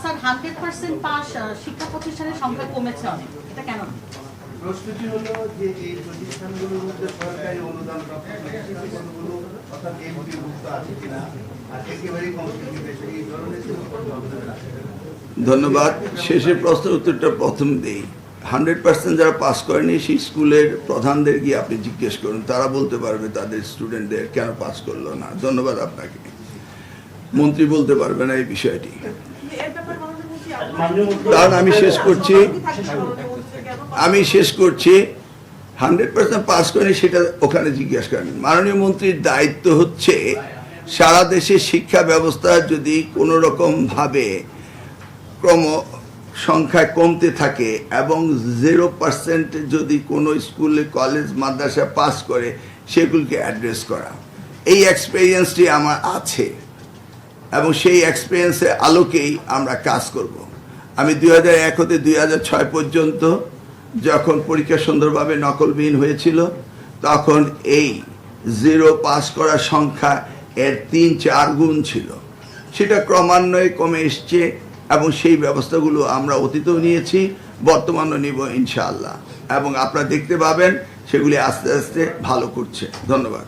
Sir 100% pass শিক্ষা প্রতিষ্ঠানের সংখ্যা কমেছে অনেক, এটা কেন? প্রশ্নটি হলো যে এই প্রতিষ্ঠানগুলোর মধ্যে সরকারি অনুদান প্রতিষ্ঠানগুলো অর্থাৎ এমপি মুক্ত আছে কিনা আর একেবারেই কমিউনিটি বেশি এই ধরনের ধন্যবাদ। শেষের প্রশ্নের উত্তরটা প্রথম দিই। 100% যারা পাস করেনি সেই স্কুলের প্রধানদের গিয়ে আপনি জিজ্ঞেস করুন, তারা বলতে পারবে তাদের স্টুডেন্টদের কেন পাস করলো না। ধন্যবাদ আপনাকে। মন্ত্রী বলতে পারবে না এই বিষয়টি। কারণ আমি শেষ করছি 100% পাস করেনি সেটা ওখানে জিজ্ঞেস করেন। মাননীয় মন্ত্রীর দায়িত্ব হচ্ছে সারা দেশে শিক্ষা ব্যবস্থা যদি কোনো রকমভাবে ক্রম সংখ্যায় কমতে থাকে এবং 0% যদি কোনো স্কুলে কলেজ মাদ্রাসা পাস করে সেগুলিকে অ্যাড্রেস করা। এই এক্সপিরিয়েন্সটি আমার আছে এবং সেই এক্সপিরিয়েন্সের আলোকেই আমরা কাজ করব। আমি 2001 হতে 2006 পর্যন্ত যখন পরীক্ষা সুন্দরভাবে নকলবিহীন হয়েছিল তখন এই 0 পাস করার সংখ্যা এর 3-4 গুণ ছিল। সেটা ক্রমান্বয়ে কমে এসছে এবং সেই ব্যবস্থাগুলো আমরা অতীতেও নিয়েছি, বর্তমানও নিব ইনশাআল্লাহ, এবং আপনারা দেখতে পাবেন সেগুলি আস্তে আস্তে ভালো করছে। ধন্যবাদ।